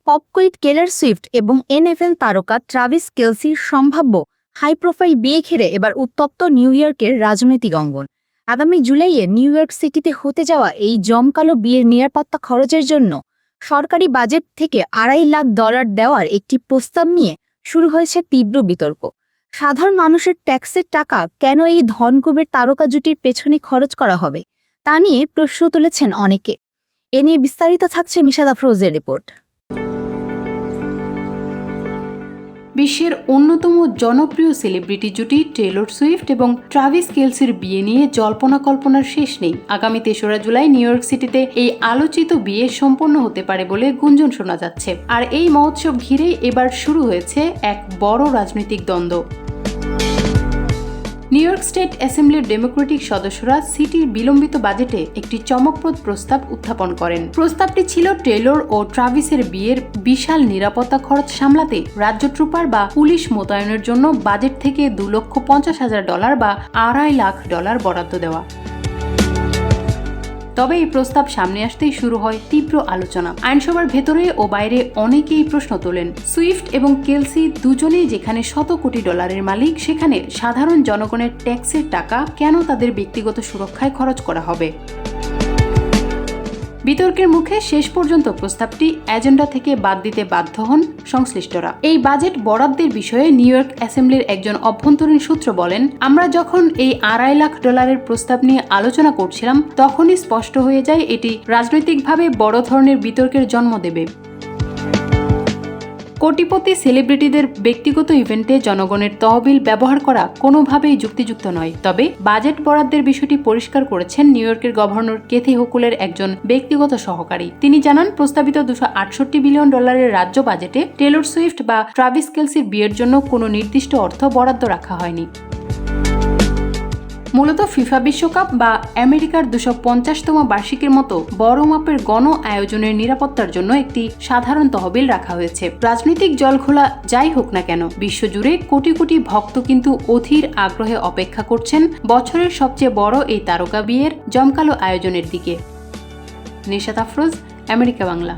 Pop queen Taylor Swift এবং NFL তারকা Travis কেলসির সম্ভাব্য হাই প্রোফাইল বিয়ে ঘিরে এবার উত্তপ্ত নিউ ইয়র্কের রাজনৈতিক অঙ্গন। আগামী জুলাইয়ে নিউ ইয়র্ক সিটিতে হতে যাওয়া এই জমকালো বিয়ের নিরাপত্তা খরচের জন্য সরকারি বাজেট থেকে $2.5 লাখ দেওয়ার একটি প্রস্তাব নিয়ে শুরু হয়েছে তীব্র বিতর্ক। সাধারণ মানুষের ট্যাক্সের টাকা কেন এই ধনকুবের তারকা জুটির পেছনে খরচ করা হবে তা নিয়ে প্রশ্ন তুলেছেন অনেকে। এ নিয়ে বিস্তারিত থাকছে মিশাদ আফরোজের রিপোর্ট। বিশ্বের অন্যতম জনপ্রিয় সেলিব্রিটি জুটি টেলর সুইফট এবং ট্রাভিস কেলসির বিয়ে নিয়ে জল্পনা কল্পনার শেষ নেই। আগামী 3রা জুলাই নিউ ইয়র্ক সিটিতে এই আলোচিত বিয়ে সম্পন্ন হতে পারে বলে গুঞ্জন শোনা যাচ্ছে। আর এই মহোৎসব ঘিরেই এবার শুরু হয়েছে এক বড় রাজনৈতিক দ্বন্দ্ব। নিউ ইয়র্ক স্টেট অ্যাসেম্বলির ডেমোক্রেটিক সদস্যরা সিটির বিলম্বিত বাজেটে একটি চমকপ্রদ প্রস্তাব উত্থাপন করেন। প্রস্তাবটি ছিল টেলর ও ট্রাভিসের বিয়ের বিশাল নিরাপত্তা খরচ সামলাতে রাজ্য ট্রুপার বা পুলিশ মোতায়েনের জন্য বাজেট থেকে $2,50,000 বা $2.5 লাখ বরাদ্দ দেওয়া। তবে এই প্রস্তাব সামনে আসতেই শুরু হয় তীব্র আলোচনা। আইনসভার ভেতরে ও বাইরে অনেকেই প্রশ্ন তোলেন, সুইফট এবং কেলসি দুজনেই যেখানে $100 কোটি মালিক, সেখানে সাধারণ জনগণের ট্যাক্সের টাকা কেন তাদের ব্যক্তিগত সুরক্ষায় খরচ করা হবে? বিতর্কের মুখে শেষ পর্যন্ত প্রস্তাবটি এজেন্ডা থেকে বাদ দিতে বাধ্য হন সংশ্লিষ্টরা। এই বাজেট বরাদ্দের বিষয়ে নিউ ইয়র্ক অ্যাসেম্বলির একজন অভ্যন্তরীণ সূত্র বলেন, আমরা যখন এই $2.5 লাখ প্রস্তাব নিয়ে আলোচনা করছিলাম তখনই স্পষ্ট হয়ে যায় এটি রাজনৈতিকভাবে বড় ধরনের বিতর্কের জন্ম দেবে। কোটিপতি সেলিব্রিটিদের ব্যক্তিগত ইভেন্টে জনগণের তহবিল ব্যবহার করা কোনোভাবেই যুক্তিযুক্ত নয়। তবে বাজেট বরাদ্দের বিষয়টি পরিষ্কার করেছেন নিউ ইয়র্কের গভর্নর কেথি হোকুলের একজন ব্যক্তিগত সহকারী। তিনি জানান, প্রস্তাবিত $268 বিলিয়ন রাজ্য বাজেটে টেলর সুইফট বা ট্রাভিস কেলসির বিয়ের জন্য কোনো নির্দিষ্ট অর্থ বরাদ্দ রাখা হয়নি। মূলত ফিফা বিশ্বকাপ বা আমেরিকার 250তম বার্ষিকীর মতো বড় মাপের গণ আয়োজনের নিরাপত্তার জন্য একটি সাধারণ তহবিল রাখা হয়েছে। রাজনৈতিক জলঘোলা যাই হোক না কেন, বিশ্বজুড়ে কোটি কোটি ভক্ত কিন্তু অধীর আগ্রহে অপেক্ষা করছেন বছরের সবচেয়ে বড় এই তারকা বিয়ের জমকালো আয়োজনের দিকে। নিশাত আফরোজ, আমেরিকা বাংলা।